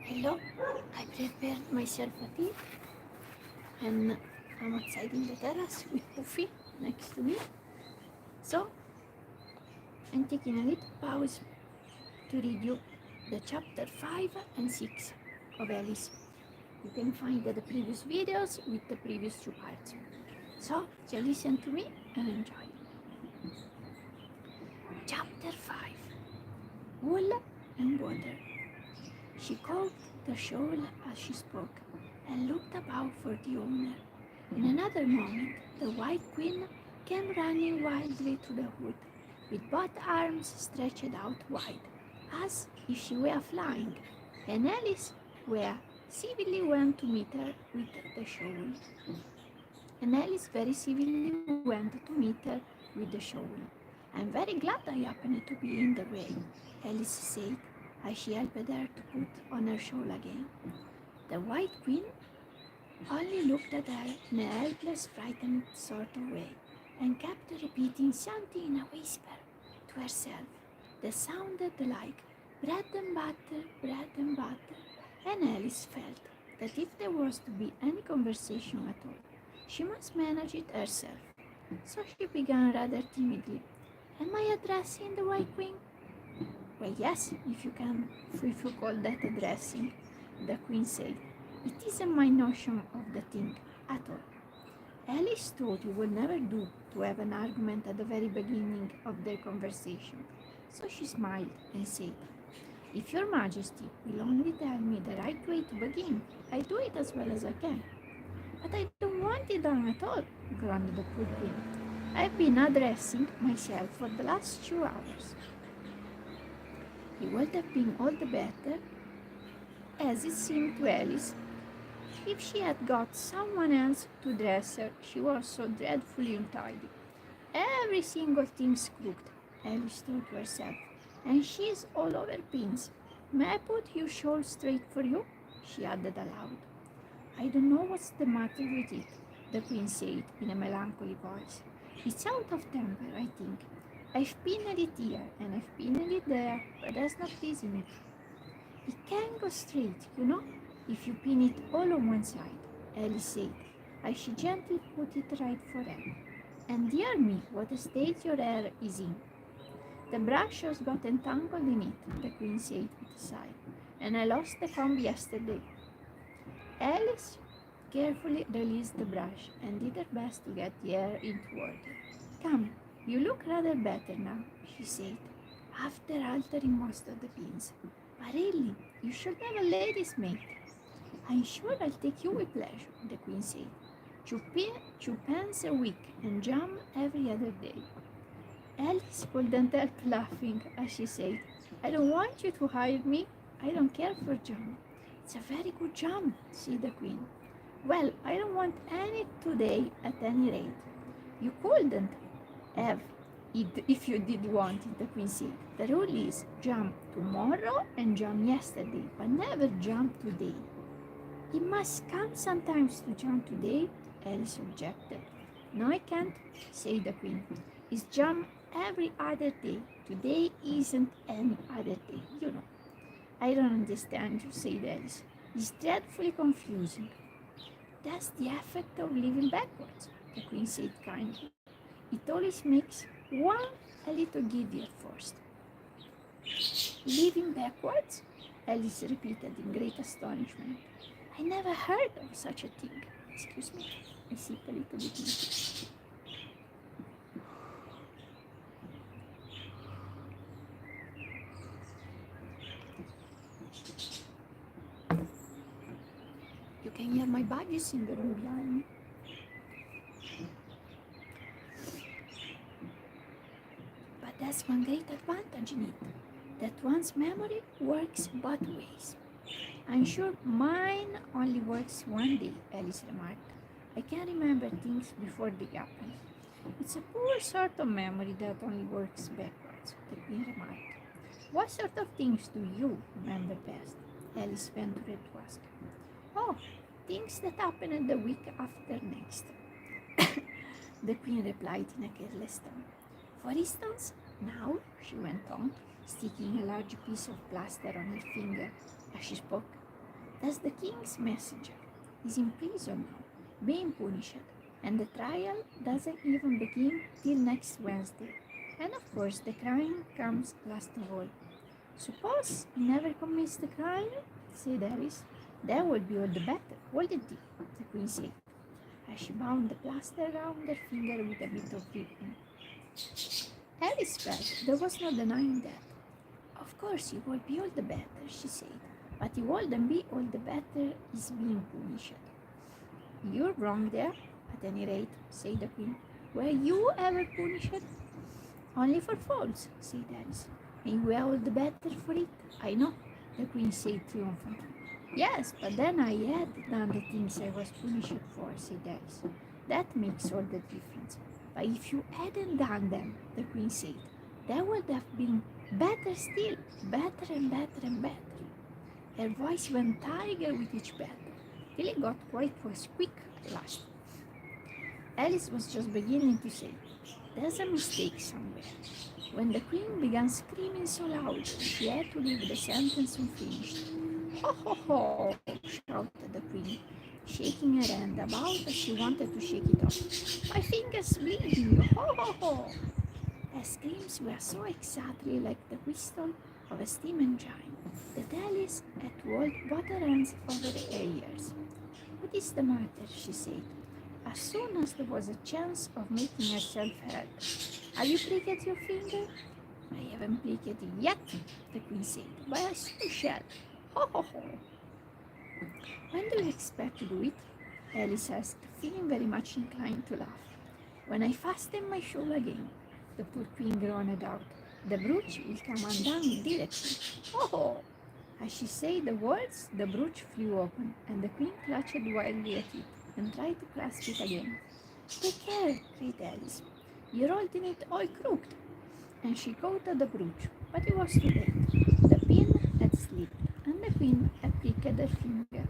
Hello, I prepared myself a tea and I'm outside in the terrace with Puffy next to me. So I'm taking a little pause to read you the chapter 5 and 6 of Alice. You can find the previous videos with the previous two parts. So just listen to me and enjoy. Chapter 5, Wool and Water. She caught the shawl as she spoke and looked about for the owner. In another moment, the White Queen came running wildly to the wood, with both arms stretched out wide, as if she were flying, and Alice were civilly went to meet her with the shawl. And Alice very civilly went to meet her with the shawl. I'm very glad I happened to be in the way, Alice said, as she helped her to put on her shawl again. The White Queen only looked at her in a helpless, frightened sort of way, and kept repeating something in a whisper to herself that sounded like bread and butter, bread and butter. And Alice felt that if there was to be any conversation at all, she must manage it herself. So she began rather timidly. Am I addressing the White Queen? Well, yes, if you call that addressing, the Queen said. It isn't my notion of the thing at all. Alice thought it would never do to have an argument at the very beginning of their conversation, so she smiled and said, If your Majesty will only tell me the right way to begin, I'll do it as well as I can. But I don't want it done at all, groaned the good Queen. I've been addressing myself for the last 2 hours. It would have been all the better, as it seemed to Alice, if she had got someone else to dress her. She was so dreadfully untidy. Every single thing's crooked, Alice thought to herself, and she's all over pins. May I put your shawl straight for you? She added aloud. I don't know what's the matter with it, the Queen said in a melancholy voice. It's out of temper, I think. I've pinned it here and I've pinned it there, but that's not pleasing it. It can go straight, if you pin it all on one side, Alice said, as she gently put it right for her. And dear me, what a state your hair is in. The brush has got entangled in it, the Queen said with a sigh, and I lost the comb yesterday. Alice carefully released the brush and did her best to get the hair into order. Come, you look rather better now, she said, after altering most of the pins. But really, you should have a lady's maid. I'm sure I'll take you with pleasure, the Queen said. Twopence a week and jam every other day. Alice couldn't help laughing as she said, I don't want you to hire me. I don't care for jam. It's a very good jam, said the Queen. Well, I don't want any today at any rate. You couldn't have it if you did want it, the Queen said. The rule is jam tomorrow and jam yesterday, but never jam today. It must come sometimes to jam today, Alice objected. No, I can't, said the Queen. It's jam every other day. Today isn't any other day. I don't understand you, said Alice. It's dreadfully confusing. That's the effect of living backwards, the Queen said kindly. It always makes one a little giddy at first. Living backwards? Alice repeated in great astonishment. I never heard of such a thing. Excuse me, I sip a little bit more. You can hear my badges in the room behind me. But that's one great advantage in it, that one's memory works both ways. I'm sure mine only works one day, Alice remarked. I can remember things before they happen. It's a poor sort of memory that only works backwards, the Queen remarked. What sort of things do you remember best? Alice ventured to ask. Oh, things that happened the week after next, the Queen replied in a careless tone. For instance, now, she went on, sticking a large piece of plaster on her finger as she spoke, That's the king's messenger. He's in prison now, being punished, and the trial doesn't even begin till next Wednesday. And of course, the crime comes last of all. Suppose he never commits the crime, said Alice. That would be all the better, wouldn't it? The queen said, as she bound the plaster around her finger with a bit of ribbon. Alice felt there was no denying that. Of course, it would be all the better, she said, but it wouldn't be all the better is being punished. You're wrong there, at any rate, said the queen. Were you ever punished? Only for faults, said Alice. And we are all the better for it. I know, the queen said triumphantly. Yes, but then I had done the things I was punished for, said Alice. That makes all the difference. But if you hadn't done them, the queen said, that would have been better still, better and better and better. Her voice went higher with each battle, till it got quite quick at last. Alice was just beginning to say, there's a mistake somewhere, when the queen began screaming so loud she had to leave the sentence unfinished. Ho ho ho, shouted the queen, shaking her hand about as she wanted to shake it off. My finger's bleeding, ho ho ho! Her screams were so exactly like the whistle of a steam engine that Alice had to hold both her hands over her ears. What is the matter? She said, as soon as there was a chance of making herself heard. Have you pricked your finger? I haven't pricked it yet, the queen said, but I soon shall. Ho ho ho! When do you expect to do it? Alice asked, feeling very much inclined to laugh. When I fasten my shawl again, the poor queen groaned out. The brooch will come undone directly. Oh! As she said the words, the brooch flew open, and the queen clutched wildly at it and tried to clasp it again. Take care, cried Alice. You're holding it all crooked. And she caught at the brooch, but it was too late. The pin had slipped, and the queen had pricked her finger.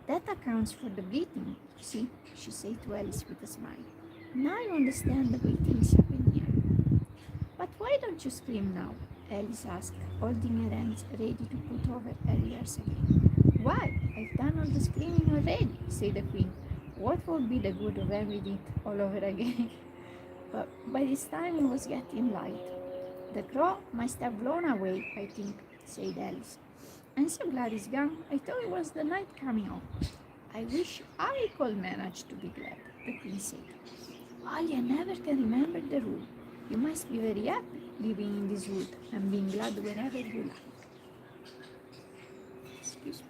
That accounts for the bleeding, see, she said to Alice with a smile. Now you understand the way things happen here. But why don't you scream now? Alice asked, holding her hands ready to put over her ears again. Why, I've done all the screaming already, said the queen. What would be the good of having it all over again? But by this time it was getting light. The crow must have blown away, I think, said Alice. I'm so glad it's gone. I thought it was the night coming on. I wish I could manage to be glad, the queen said. Well, you never can remember the rule. You must be very happy living in this wood and being glad whenever you like. Excuse me.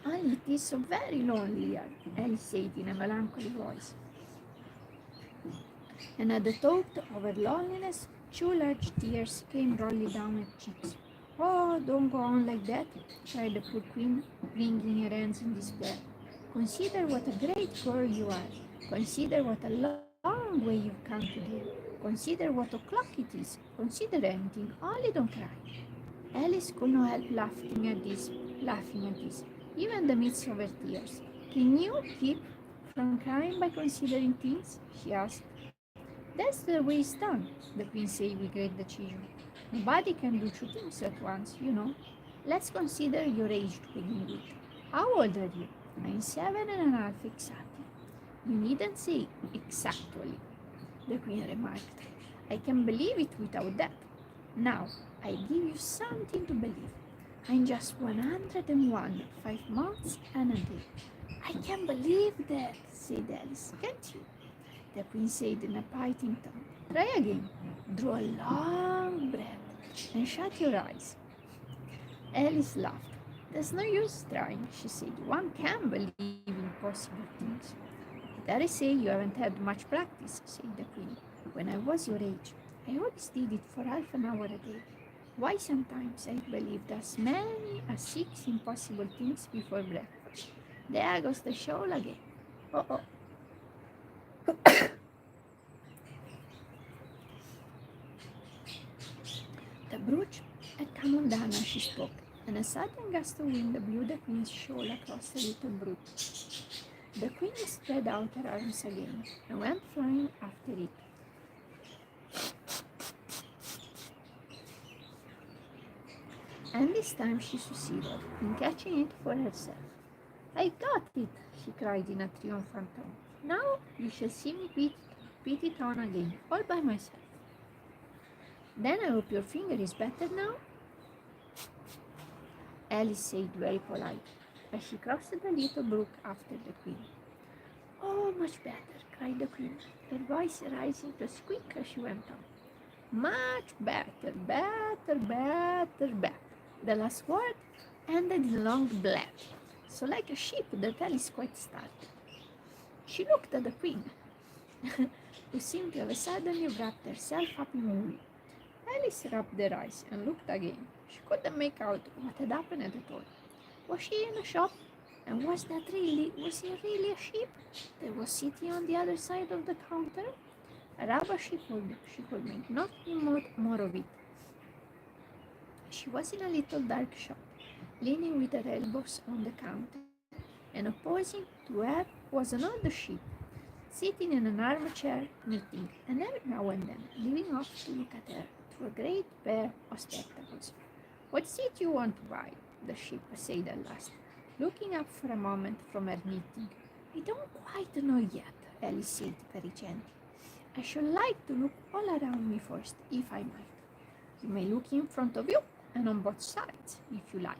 Only it is so very lonely here, Alice said in a melancholy voice. And at the thought of her loneliness, 2 large tears came rolling down her cheeks. Oh, don't go on like that, cried the poor queen, wringing her hands in despair. Consider what a great girl you are. Consider what a long way you've come today. Consider what o'clock it is. Consider anything, only don't cry. Alice could not help laughing at this, even in the midst of her tears. Can you keep from crying by considering things? She asked. That's the way it's done, the queen said with great decision. Nobody can do 2 things at once, you know. Let's consider your age to begin with. How old are you? I'm 7.5 exactly. You needn't say exactly, the queen remarked. I can believe it without that. Now, I give you something to believe. I'm just 101, 5 months and a day. I can't believe that, said Alice. Can't you? The queen said in a biting tone. Try again. Draw a long breath and shut your eyes. Alice laughed. There's no use trying, she said. One can believe in possible things. I dare say you haven't had much practice, said the queen. When I was your age, I always did it for half an hour a day. Why sometimes I believed as many as 6 impossible things before breakfast. There goes the shawl again. Oh. The brooch had come undone as she spoke, and a sudden gust of wind blew the queen's shawl across the little brooch. The queen spread out her arms again and went flying after it. And this time she succeeded in catching it for herself. I got it, she cried in a triumphant tone. Now you shall see me beat it on again, all by myself. Then I hope your finger is better now, Alice said very politely, as she crossed the little brook after the queen. Oh, much better, cried the queen, her voice rising to a squeak as she went on. Much better, better, better, better. The last word ended in a long blab. So like a sheep, the Alice quite startled. She looked at the queen, who seemed to have suddenly wrapped herself up in wool. Alice rubbed her eyes and looked again. She couldn't make out what had happened at all. Was she in a shop? And was he really a sheep that was sitting on the other side of the counter? A rubber she could make nothing more of it. She was in a little dark shop, leaning with her elbows on the counter, and opposing to her was an old sheep, sitting in an armchair knitting, and every now and then leaving off to look at her through a great pair of spectacles. What is it you want to buy? The sheep said at last, looking up for a moment from her knitting. I don't quite know yet, Alice said very gently. I should like to look all around me first, if I might. You may look in front of you and on both sides, if you like,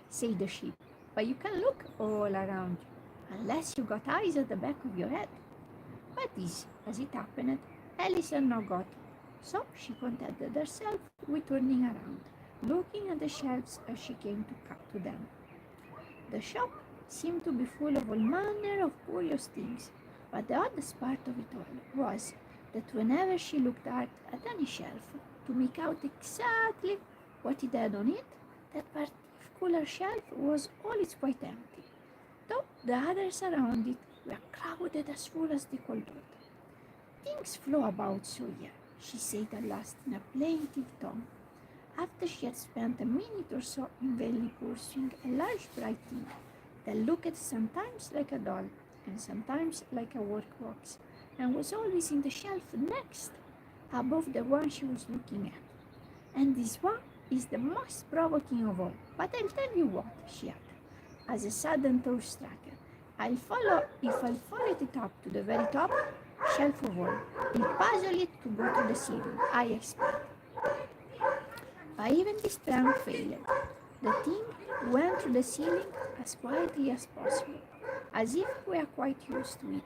said the sheep, but you can look all around you, unless you got eyes at the back of your head. But this, as it happened, Alice had not got, so she contented herself with turning around, looking at the shelves as she came to them. The shop seemed to be full of all manner of curious things, but the oddest part of it all was that whenever she looked at any shelf to make out exactly what it had on it, that particular shelf was always quite empty, though the others around it were crowded as full as they could hold. Things flow about so here, she said at last in a plaintive tone, after she had spent a minute or so in vainly pursuing a large bright thing that looked sometimes like a doll and sometimes like a workbox, and was always in the shelf next, above the one she was looking at. And this one is the most provoking of all. But I'll tell you what, she added, as a sudden thought struck her. If I'll follow it up to the very top shelf of all, I'll puzzle it to go to the ceiling, I expect. But even this plan failed. The thing went through the ceiling as quietly as possible, as if we are quite used to it.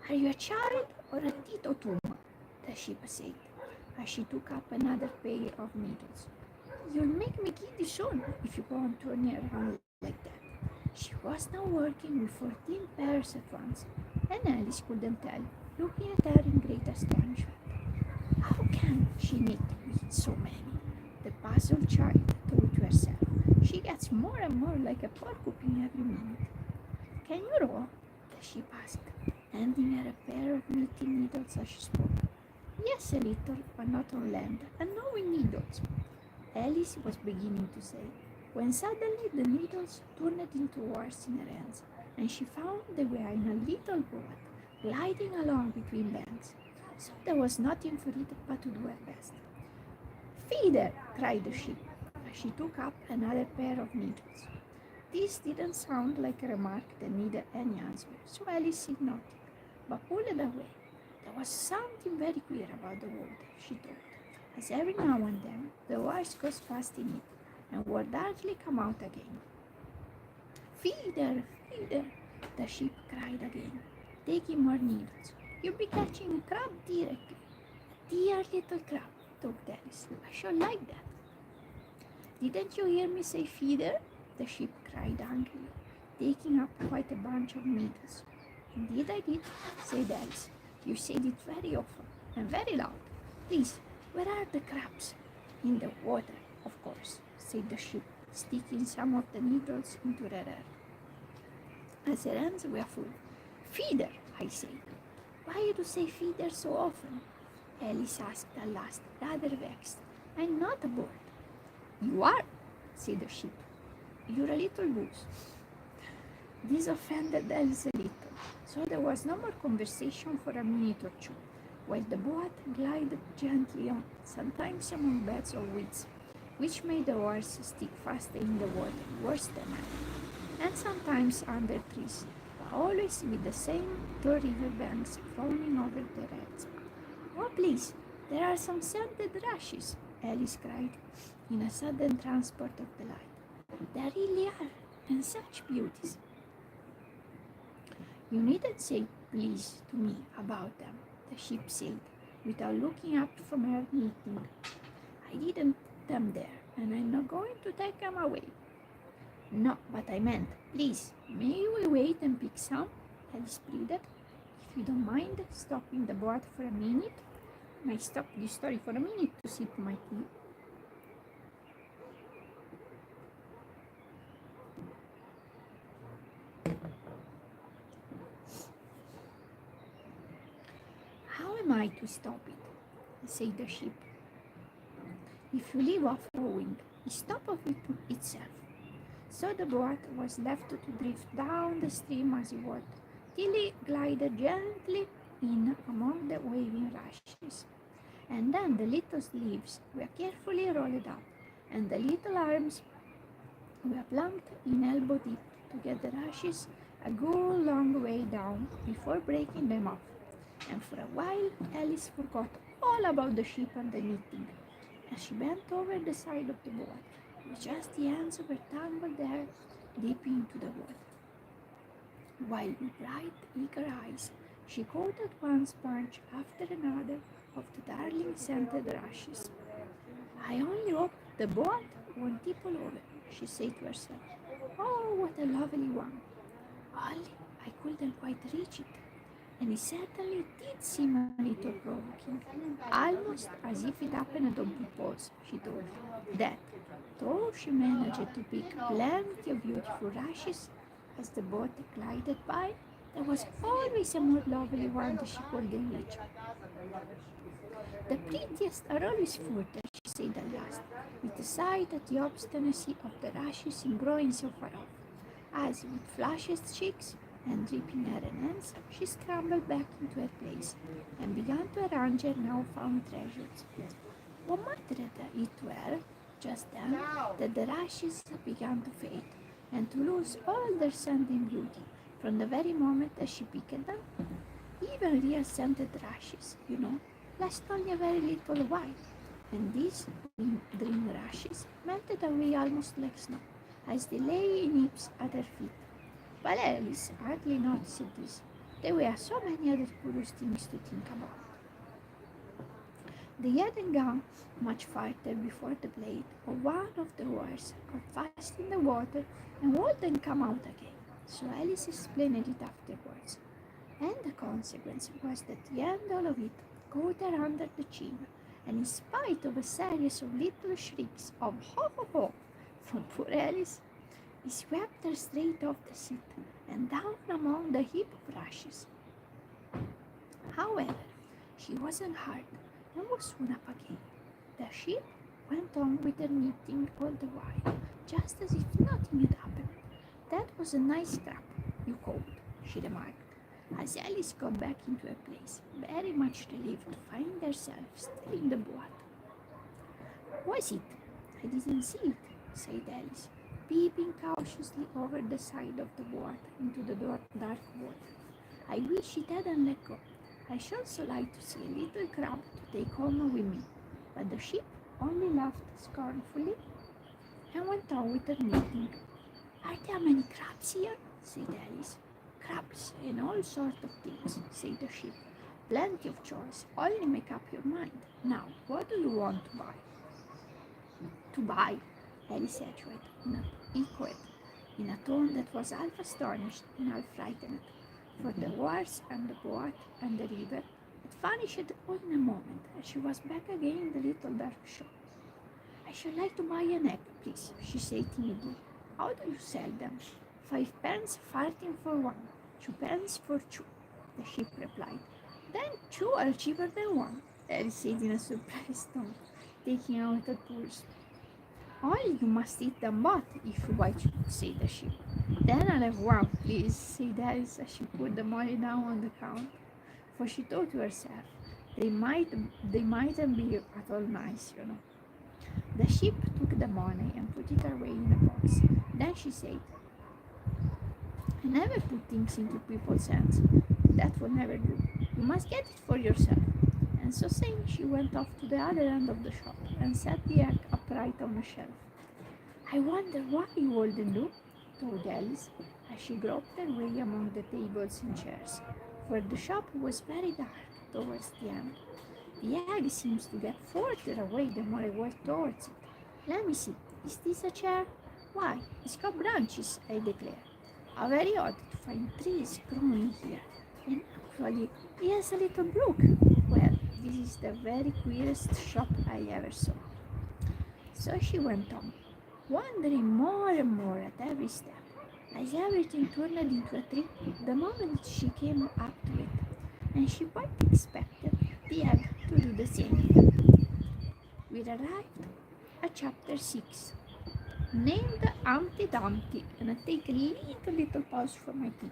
Are you a child or a Tito Tuma? The sheep said, as she took up another pair of needles. You'll make me giddy soon if you go on turning around like that. She was now working with 14 pairs at once, and Alice couldn't tell, looking at her in great astonishment. How can she knit with so many? The puzzled child thought to herself. She gets more and more like a porcupine every minute. Can you row? The sheep asked, handing her a pair of knitting needles as she spoke. Yes, a little, but not on land, and no with needles, Alice was beginning to say, when suddenly the needles turned into oars in her hands, and she found they were in a little boat, gliding along between banks. So there was nothing for it but to do her best. Feed her, cried the sheep, as she took up another pair of needles. This didn't sound like a remark that needed any answer, so Alice said nothing, but pulled it away. There was something very queer about the water, she thought, as every now and then the oars got fast in it and would hardly come out again. Feed her, the sheep cried again, taking more needles. You'll be catching a crab directly. A dear little crab, thought Alice. I should like that. Didn't you hear me say feed her? The sheep cried angrily, taking up quite a bunch of needles. Indeed I did, said Alice. You said it very often and very loud. Please, where are the crabs? In the water, of course, said the sheep, sticking some of the needles into her hair. As her hands were full. Feed her, I said. Why do you say feed her so often? Alice asked at last, rather vexed. I'm not a bird. You are, said the sheep. You're a little goose. This offended Alice a little, so there was no more conversation for a minute or two, while the boat glided gently on, sometimes among beds of weeds, which made the oars stick faster in the water worse than ever, and sometimes under trees, but always with the same two river banks foaming over their heads. Oh, please, there are some scented rushes, Alice cried, in a sudden transport of delight. There really are, and such beauties. You needn't say please to me about them, the ship said, without looking up from her knitting. I didn't put them there, and I'm not going to take them away. No, but I meant, please, may we wait and pick some? Alice pleaded. If you don't mind stopping the boat for a minute. I stopped the story for a minute to sip my tea. How am I to stop it? Said the ship. If you leave off rowing, it stops of it itself. So the boat was left to drift down the stream as it would, till it glided gently in among the waving rushes. And then the little sleeves were carefully rolled up, and the little arms were plunked in elbow deep to get the rushes a good long way down before breaking them off. And for a while Alice forgot all about the ship and the knitting, as she bent over the side of the boat, with just the ends of her tangled hair dipping into the water, while with bright, eager eyes she caught at one sponge after another of the darling scented rushes. I only hope the boat won't tip all over, she said to herself. Oh, what a lovely one! Only I couldn't quite reach it, and it certainly did seem a little provoking, almost as if it happened on purpose, she thought, that, though she managed to pick plenty of beautiful rushes as the boat glided by, there was always a more lovely one that she couldn't reach. The prettiest are always further, she said at last, with a sigh at the obstinacy of the rushes in growing so far off, as, with flushed cheeks and dripping hair and hands, she scrambled back into her place and began to arrange her now-found treasures. What mattered it to her, just then, that the rushes began to fade and to lose all their scented beauty from the very moment that she picked them? Even real scented rushes, last only a very little while, and these dream rushes melted away almost like snow as they lay in heaps at her feet. But Alice hardly noticed this. There were so many other curious things to think about. They hadn't gone much farther before the blade of one of the oars got fast in the water and wouldn't come out again. So Alice explained it afterwards. And the consequence was that the handle of it caught her under the chin, and in spite of a series of little shrieks of ho ho ho from poor Alice, he swept her straight off the seat and down among the heap of rushes. However, she wasn't hurt and was soon up again. The ship went on with her knitting all the while, just as if nothing had happened. That was a nice scrap you called, she remarked, as Alice got back into her place, very much relieved to find herself still in the boat. Was it? I didn't see it, said Alice, peeping cautiously over the side of the boat into the dark water. I wish it hadn't let go. I should so like to see a little crab to take home with me. But the ship only laughed scornfully and went on with her knitting. Are there many crabs here? Said Alice. Crabs and all sorts of things, said the ship. Plenty of choice. Only make up your mind. Now, what do you want to buy? To buy, Alice echoed in a tone that was half astonished and half frightened, for the oars and the boat and the river had vanished all in a moment, and she was back again in the little dark shop. I should like to buy an egg, please, she said timidly. How do you sell them? 5 pence farthing for one, 2 pence for two, the ship replied. Then 2 are cheaper than 1, Alice said in a surprised tone, taking out a purse. Only you must eat them both if you buy 2, said the ship. Then I'll have 1, please, said Alice as she put the money down on the counter, for she thought to herself, they mightn't be at all nice. The sheep took the money and put it away in a box. Then she said, I never put things into people's hands. That will never do. You must get it for yourself. And so saying, she went off to the other end of the shop and set the egg upright on a shelf. I wonder why you wouldn't do, thought Alice, as she groped her way among the tables and chairs, for the shop was very dark towards the end. The egg seems to get further away the more I walk towards it. Let me see, is this a chair? Why, it's got branches, I declare. How very odd to find trees growing here. And actually, here's a little brook. Well, this is the very queerest shop I ever saw. So she went on, wondering more and more at every step, as everything turned into a tree the moment she came up to it, and she quite expected the egg to do the same. We arrived at chapter 6, named Humpty Dumpty, and I take a little pause for my tea.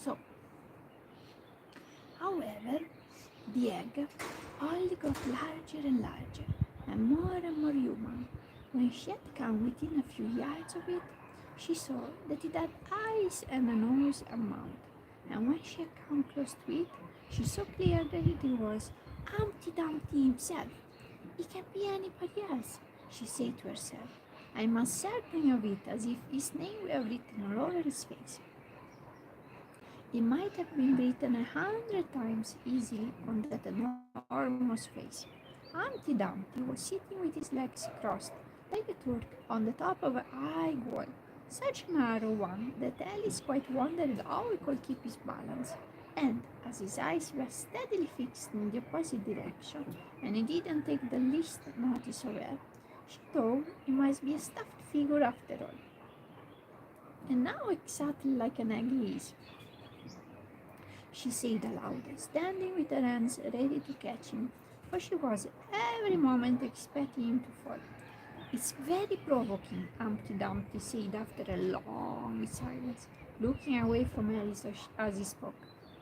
So, however, the egg only got larger and more human. When she had come within a few yards of it, she saw that it had eyes and a nose and mouth. And when she had come close to it, she saw clearly that it was Humpty Dumpty himself. It can't be anybody else, she said to herself. I must certain of it as if his name were written all over his face. It might have been written 100 times easily on that enormous face. Humpty Dumpty was sitting with his legs crossed, like a Turk, on the top of a high wall, such a narrow one that Alice quite wondered how he could keep his balance. And as his eyes were steadily fixed in the opposite direction, and he didn't take the least notice of her, she thought he must be a stuffed figure after all. And now exactly like an egg he is, she said aloud, standing with her hands ready to catch him, for she was every moment expecting him to fall. It's very provoking, Humpty Dumpty said after a long silence, looking away from Alice as he spoke,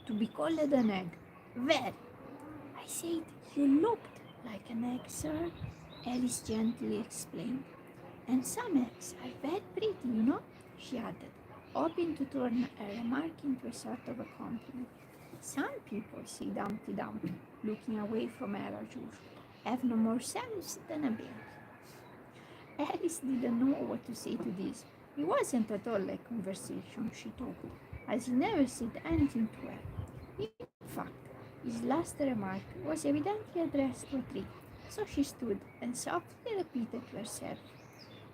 to be called an egg. Very. I said, you looked like an egg, sir, Alice gently explained. And some eggs are very pretty, you know, she added, hoping to turn a remark into a sort of a compliment. Some people, said Humpty Dumpty, looking away from her as usual, have no more sense than a bear. Alice didn't know what to say to this. It wasn't at all like conversation, she thought, as he never said anything to her. In fact, his last remark was evidently addressed to a tree, so she stood and softly repeated to herself,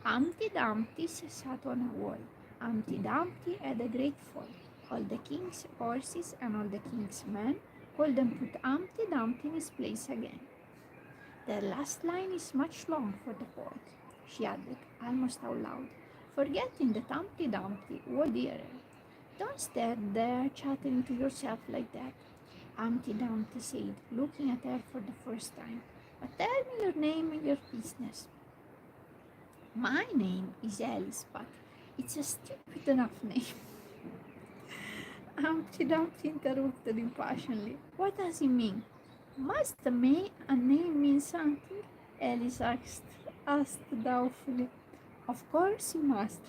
Humpty Dumpty sat on a wall. Humpty Dumpty had a great fall. All the king's horses and all the king's men couldn't put Humpty Dumpty in his place again. The last line is much long for the poet, she added, almost out loud, forgetting that Humpty Dumpty would hear her. Don't stand there chattering to yourself like that, Humpty Dumpty said, looking at her for the first time. But tell me your name and your business. My name is Alice, but it's a stupid enough name. Humpty Dumpty interrupted impatiently. What does it mean? Must a name mean something? Alice asked doubtfully. Of course it must,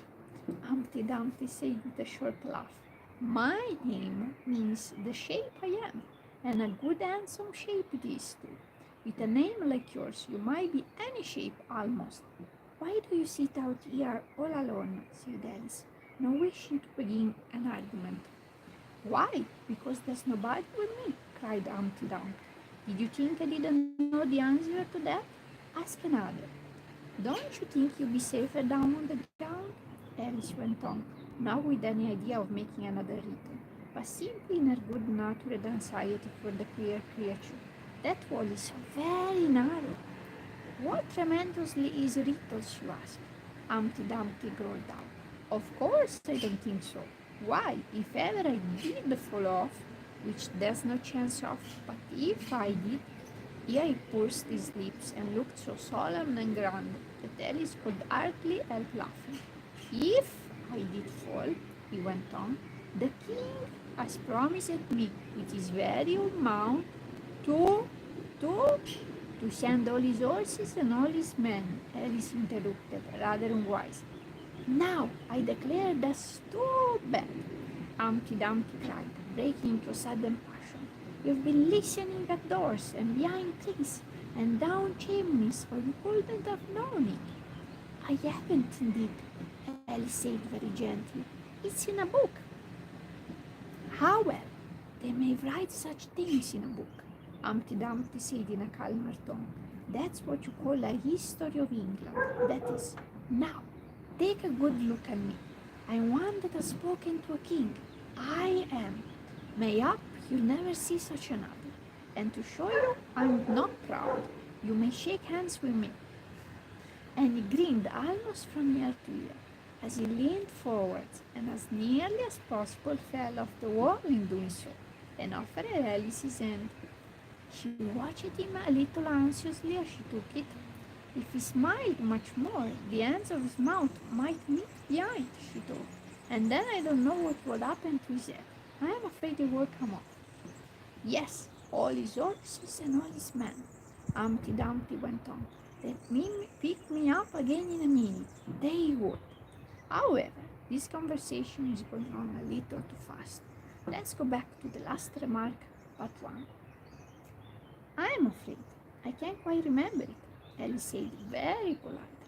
Humpty Dumpty said with a short laugh. My name means the shape I am, and a good handsome shape it is too. With a name like yours, you might be any shape almost. Why do you sit out here all alone? Said Alice, not wishing to begin an argument. Why? Because there's nobody with me, cried Humpty Dumpty. Did you think I didn't know the answer to that? Ask another. Don't you think you'll be safer down on the ground? Alice went on, not with any idea of making another riddle, but simply in her good-natured anxiety for the queer creature. That wall is very narrow. What tremendously is riddles, you ask? Humpty Dumpty growled out. Of course I don't think so. Why, if ever I did fall off, which there's no chance of, but if I did, here he pursed his lips and looked so solemn and grand that Alice could hardly help laughing. If I did fall, he went on, the king has promised me with his very own mouth to, to, to send all his horses and all his men, Alice interrupted, rather unwise. Now, I declare that's too bad, Humpty Dumpty cried, breaking into a sudden passion. You've been listening at doors and behind trees and down chimneys, or you couldn't have known it. I haven't indeed, Alice said very gently. It's in a book. How well? They may write such things in a book, Humpty Dumpty said in a calmer tone. That's what you call a history of England, that is. Now, take a good look at me. I'm one that has spoken to a king. I am. Mayhap you'll never see such another. And to show you I'm not proud, you may shake hands with me. And he grinned almost from ear to ear as he leaned forward and as nearly as possible fell off the wall in doing so, and offered Alice's hand. She watched him a little anxiously as she took it. If he smiled much more, the ends of his mouth might meet behind, she thought, and then I don't know what would happen to his head. I am afraid it will come off. Yes, all his horses and all his men, Humpty Dumpty went on. Let me pick me up again in a minute. They would. However, this conversation is going on a little too fast. Let's go back to the last remark, but one. I am afraid. I can't quite remember it, Alice said very politely.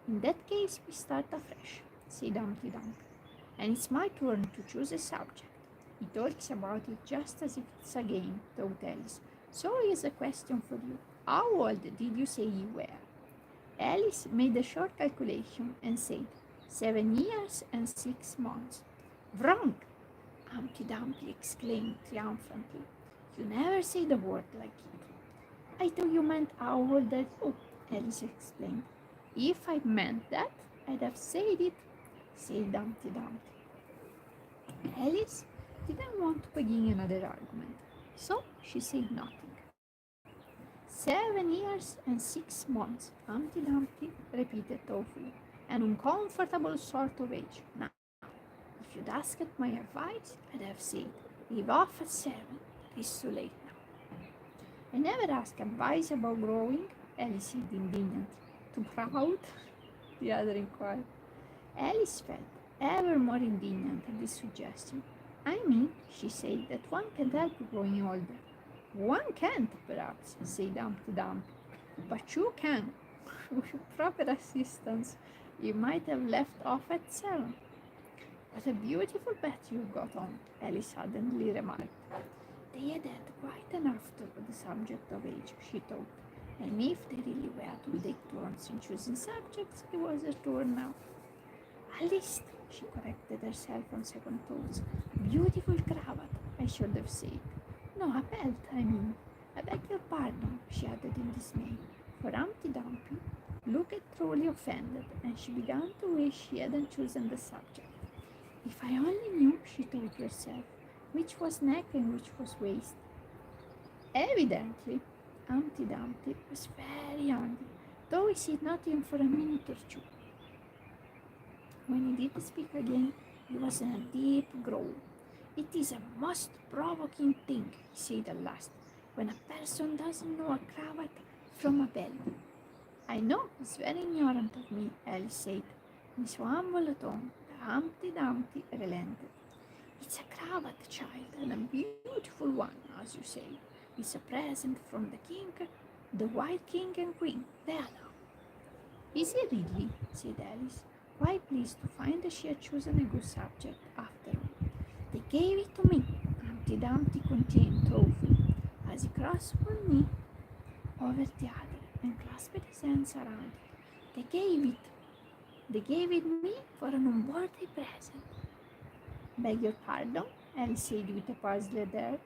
In that case, we start afresh, said Humpty Dumpty. And it's my turn to choose a subject. He talks about it just as if it's a game, thought Alice. So here's a question for you. How old did you say you were? Alice made a short calculation and said, 7 years and 6 months. Wrong! Humpty Dumpty exclaimed triumphantly. You never said a word like it. I thought you meant how old are you, Alice explained. If I meant that, I'd have said it, said Humpty Dumpty. Alice didn't want to begin another argument, so she said nothing. 7 years and 6 months, Humpty Dumpty repeated thoughtfully. An uncomfortable sort of age. Now, if you'd asked my advice, I'd have said, leave off at 7. It's too late now. I never asked advice about growing, Alice said indignantly. Too proud? The other inquired. Alice felt ever more indignant at this suggestion. I mean, she said, that one can't help growing older. One can't, perhaps, said Humpty Dumpty. But you can. With proper assistance, you might have left off at 7. What a beautiful bet you've got on, Alice suddenly remarked. They had had quite enough of the subject of age, she thought, and if they really were to take turns in choosing subjects, it was her turn now. A list, she corrected herself on second thoughts. Beautiful cravat, I should have said. No, a belt, I mean. I beg your pardon, she added in dismay, for Humpty Dumpty looked truly offended, and she began to wish she hadn't chosen the subject. If I only knew, she told herself, which was neck and which was waist. Evidently, Humpty Dumpty was very hungry, though he said nothing for a minute or two. When he did speak again, he was in a deep growl. It is a most provoking thing, he said at last, when a person doesn't know a cravat from a belt. I know, it's very ignorant of me, Alice said, in so humble a tone that Humpty Dumpty relented. It's a cravat, child, and a beautiful one, as you say. It's a present from the king, the White King and Queen. There now. Is he really? Said Alice, quite pleased to find that she had chosen a good subject after all. They gave it to me, Humpty Dumpty continued thoughtfully, as he crossed one knee over the other and clasped his hands around it. They gave it me for an unworthy present. Beg your pardon? Alice said with a puzzled air.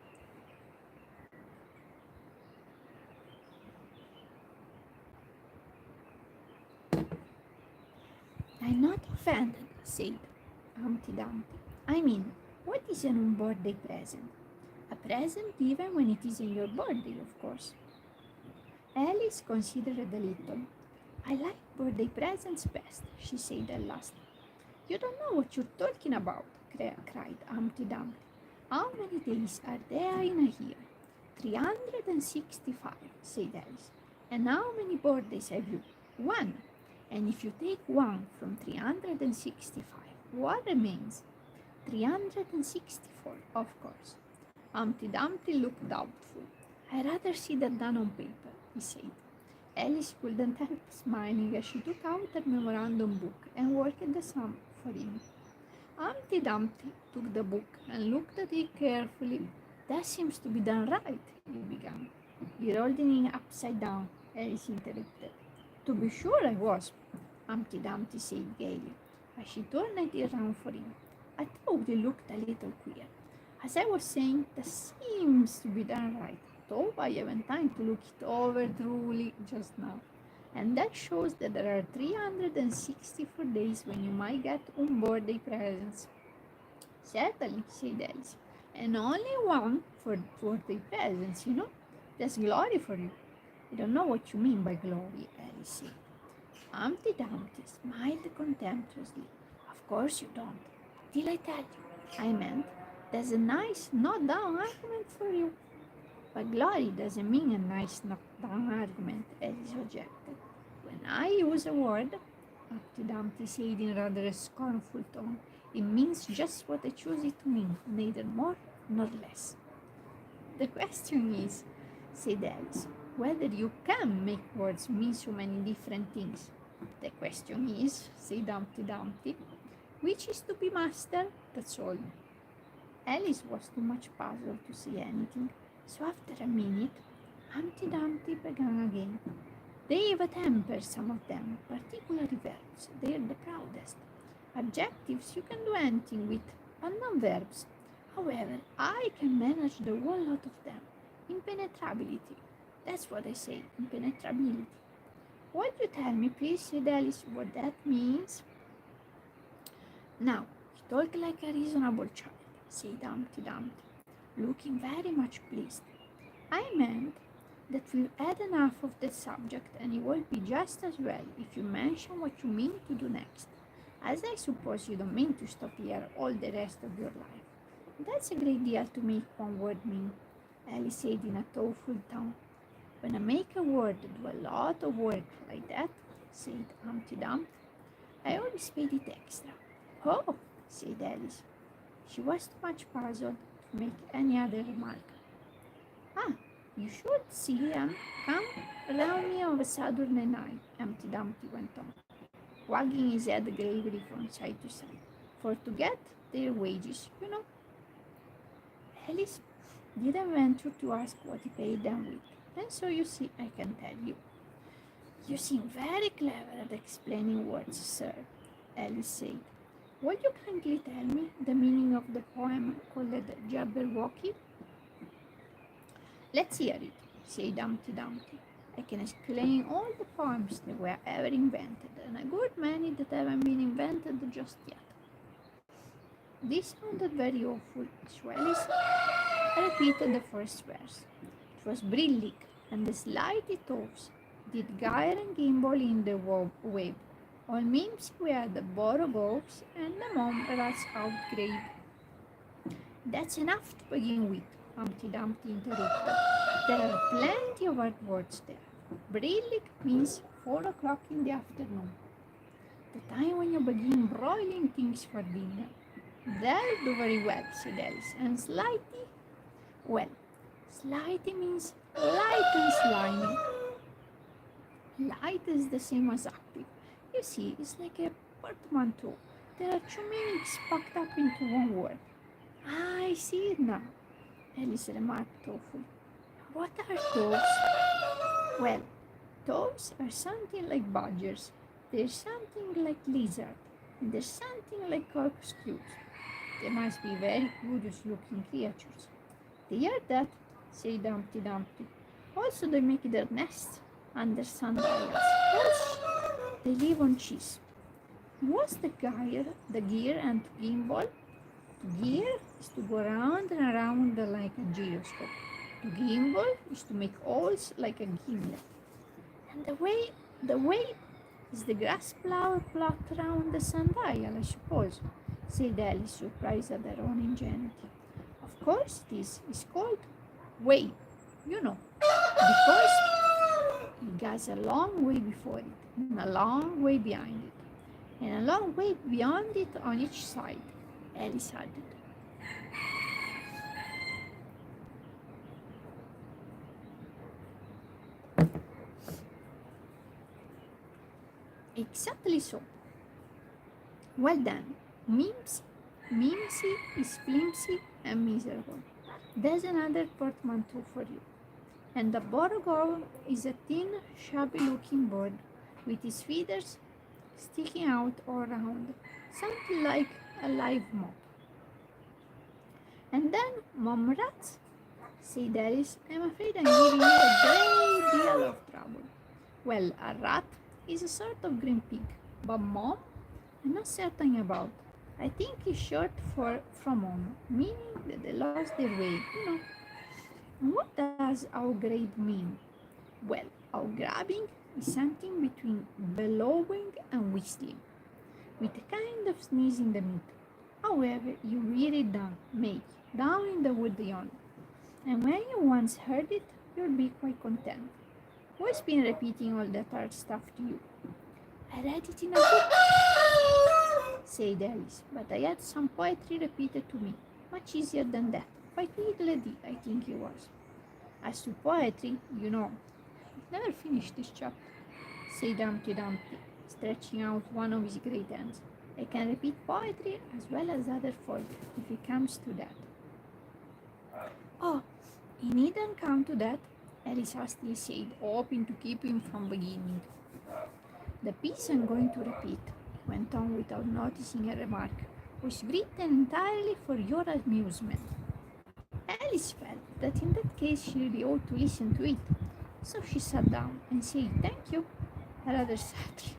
I'm not offended, said Humpty Dumpty. I mean, what is an unbirthday present? A present given when it isn't your birthday, of course. Alice considered a little. I like birthday presents best, she said at last. You don't know what you're talking about, cried Humpty Dumpty. How many days are there in a year? 365, said Alice. And how many birthdays have you? One. And if you take one from 365, what remains? 364, of course. Humpty Dumpty looked doubtful. I'd rather see that done on paper, he said. Alice couldn't help smiling as she took out her memorandum book and worked the sum for him. Humpty Dumpty took the book and looked at it carefully. That seems to be done right, he began. You're holding it upside down, Alice interrupted. To be sure I was, Humpty Dumpty said gaily, as she turned it around for him. I thought it looked a little queer. As I was saying, that seems to be done right, though I haven't time to look it over truly just now. And that shows that there are 364 days when you might get birthday presents. Certainly, said Alice. And only one for birthday presents, you know. That's glory for you. I don't know what you mean by glory, Alice said. Humpty Dumpty smiled contemptuously. Of course you don't. Till I tell you. I meant, there's a nice knockdown argument for you. But glory doesn't mean a nice knockdown argument, Alice objected. When I use a word, Humpty Dumpty said in rather a scornful tone, it means just what I choose it to mean, neither more nor less. The question is, said Alice, whether you can make words mean so many different things. The question is, said Humpty Dumpty, which is to be master, that's all. Alice was too much puzzled to say anything, so after a minute, Humpty Dumpty began again. They have a temper, some of them, particularly verbs. They're the proudest. Adjectives you can do anything with, but not verbs. However, I can manage the whole lot of them. Impenetrability. That's what I say, impenetrability. Won't you tell me, please, said Alice, what that means? Now, you talk like a reasonable child, said Humpty Dumpty, looking very much pleased. I meant that we've had enough of the subject, and it will be just as well if you mention what you mean to do next, as I suppose you don't mean to stop here all the rest of your life. That's a great deal to make one word mean, Alice said in a thoughtful tone. When I make a word do a lot of work like that, said Humpty Dumpty, I always paid it extra. Oh, said Alice. She was too much puzzled to make any other remark. Ah, you should see him come around me of a Saturday night, Humpty Dumpty went on, wagging his head gravely from side to side, for to get their wages, you know. Alice didn't venture to ask what he paid them with, and so you see, I can tell you. You seem very clever at explaining words, sir, Alice said. Would you kindly tell me the meaning of the poem called Jabberwocky? Let's hear it, said Humpty Dumpty. I can explain all the poems that were ever invented, and a good many that haven't been invented just yet. This sounded very awful, so Alice repeated the first verse. It was brillig, and the slightly toves did gyre and gimble in the web. All memes we had the borogoves, and the mom rats out grave. That's enough to begin with, Humpty Dumpty interrupted. There are plenty of other words there. Brillig means 4 o'clock in the afternoon, the time when you begin broiling things for dinner. That'll do very well, said Alice. And slightly? Well, slightly means light and slimy. Light is the same as active, You see, it's like a portmanteau. There are two meanings packed up into one word. Ah, I see it now, Alice remarked thoughtfully. What are toes? Well, toes are something like badgers. There's something like lizard. And there's something like corkscrews. They must be very curious looking creatures. They are that, said Humpty Dumpty. Also, they make their nests under sandals. Also, they live on cheese. What's the gear and gimbal? To gear is to go around and around like a gyroscope. To gimbal is to make holes like a gimlet. And the weight is the grass plow plot around the sundial, I suppose, said Alice, surprised at her own ingenuity. Of course it is. It's called weight, you know, because it goes a long way before it, and a long way behind it, and a long way beyond it on each side, Alice added. Exactly so. Well done. Mimsy is flimsy and miserable. There's another portmanteau for you. And the Borogow is a thin, shabby-looking bird with his feathers sticking out all around, something like a live mop. And then, Mom Rats, said Alice, I'm afraid I'm giving you a great deal of trouble. Well, a rat is a sort of green pig, but Mom, I'm not certain about. I think it's short from Mom, meaning that they lost their way, you know. And what does outgrade mean? Well, outgrabbing is something between bellowing and whistling, with a kind of sneeze in the middle. However, you really don't make down in the wood yonder. And when you once heard it, you'll be quite content. Who's been repeating all that hard stuff to you? I read it in a book, said Alice, but I had some poetry repeated to me, much easier than that. By Tweedledee, I think it was. As to poetry, you know, I've never finished this chapter, said Humpty Dumpty, stretching out one of his great hands. I can repeat poetry as well as other folk, if it comes to that. Oh, it needn't come to that, Alice hastily said, hoping to keep him from beginning. The piece I'm going to repeat, he went on without noticing her remark, was written entirely for your amusement. Alice felt that in that case she really ought to listen to it, so she sat down and said thank you, rather sadly.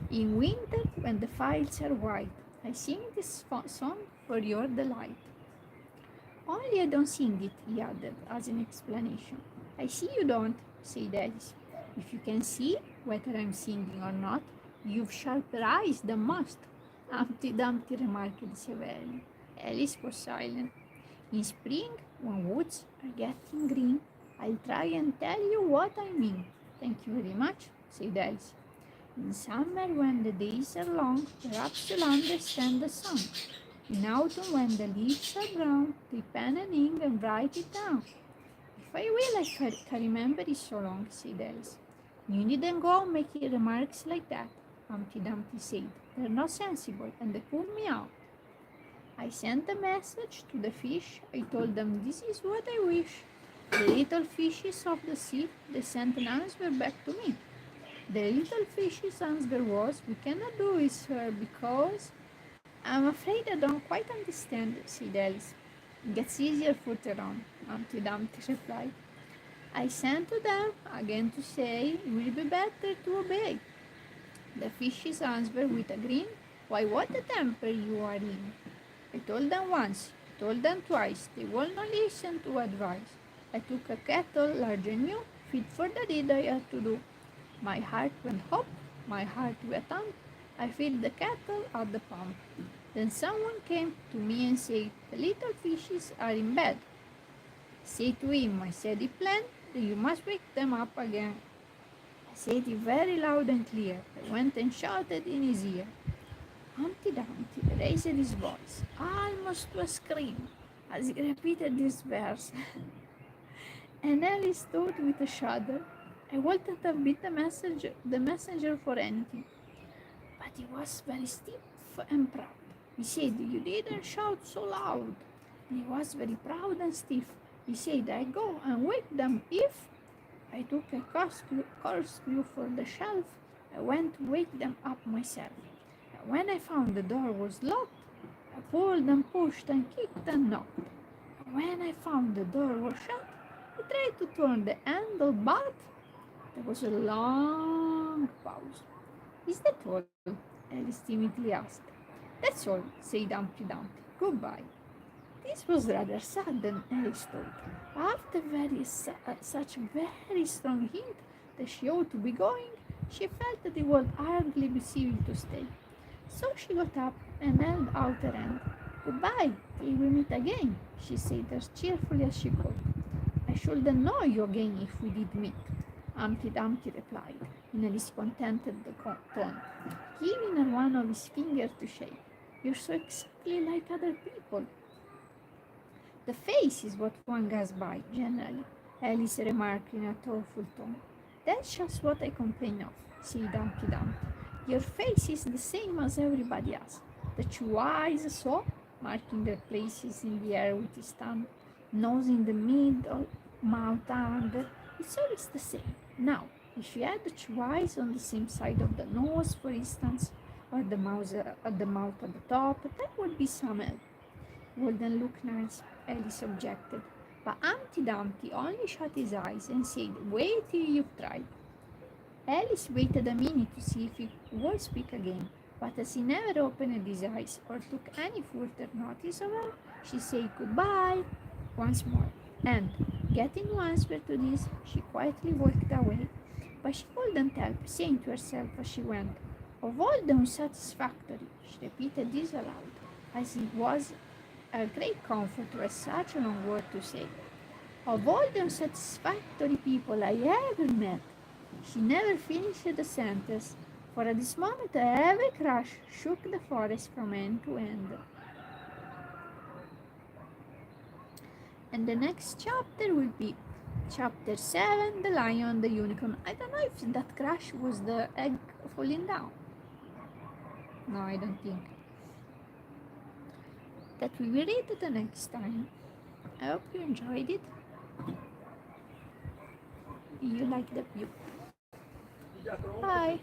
In winter, when the fields are white, I sing this song for your delight. Only I don't sing it, he added as an explanation. I see you don't, said Alice. If you can see whether I'm singing or not, you've sharper eyes than most, Humpty Dumpty remarked severely. Alice was silent. In spring, when woods are getting green, I'll try and tell you what I mean. Thank you very much, said Alice. In summer, when the days are long, perhaps you'll understand the song. In autumn, when the leaves are brown, take pen and ink and write it down. If I will, I can remember it so long, said Alice. You needn't go making remarks like that, Humpty Dumpty said. They're not sensible, and they put me out. I sent a message to the fish. I told them this is what I wish. The little fishes of the sea, they sent an answer back to me. The little fish's answer was, we cannot do it, sir, because... I'm afraid I don't quite understand, said Alice. It gets easier further on, Humpty Dumpty replied. I sent to them again to say it will be better to obey. The fishes answered with a grin, why, what a temper you are in. I told them once, I told them twice, they will not listen to advice. I took a kettle large and new, fit for the deed I had to do. My heart went hop, my heart went thump, I filled the kettle at the pump. Then someone came to me and said, the little fishes are in bed. Say to him, I said it plain, that you must wake them up again. I said it very loud and clear. I went and shouted in his ear. Humpty Dumpty raised his voice, almost to a scream, as he repeated this verse. And Alice thought with a shudder, I wouldn't have been the messenger for anything. was very stiff and proud. He said, "You didn't shout so loud." And he was very proud and stiff. He said, "I go and wake them if—" I took a corkscrew from the shelf. I went to wake them up myself. And when I found the door was locked, I pulled and pushed and kicked and knocked. And when I found the door was shut, I tried to turn the handle, but there was a long pause. "Is that all?" Alice timidly asked. "That's all," said Humpty Dumpty. "Goodbye." This was rather sudden, Alice thought. After such a very strong hint that she ought to be going, she felt that it would hardly be civil to stay. So she got up and held out her hand. "Goodbye, till we meet again," she said as cheerfully as she could. "I shouldn't know you again if we did meet," Humpty Dumpty replied, in a discontented tone, giving her one of his fingers to shake. "You're so exactly like other people." "The face is what one goes by, generally," Alice remarked in a thoughtful tone. "That's just what I complain of," said Humpty Dumpty. "Your face is the same as everybody else. The 2 eyes, so," marking their places in the air with his thumb, "nose in the middle, mouth under, it's always the same. Now, if you had the 2 eyes on the same side of the nose, for instance, or the mouth at the top, that would be some help." "Wouldn't look nice," Alice objected. But Humpty Dumpty only shut his eyes and said, "Wait till you've tried." Alice waited a minute to see if he would speak again, but as he never opened his eyes or took any further notice of her, she said goodbye once more, and, getting no answer to this, she quietly walked away. But she couldn't help saying to herself as she went, "Of all the unsatisfactory," she repeated this aloud, as it was a great comfort to have such a long word to say. "Of all the unsatisfactory people I ever met." She never finished the sentence, for at this moment a heavy crash shook the forest from end to end. And the next chapter will be chapter 7, The Lion and the Unicorn. I don't know if that crash was the egg falling down. No, I don't think. That we will read the next time. I hope you enjoyed it. You like the view. Bye.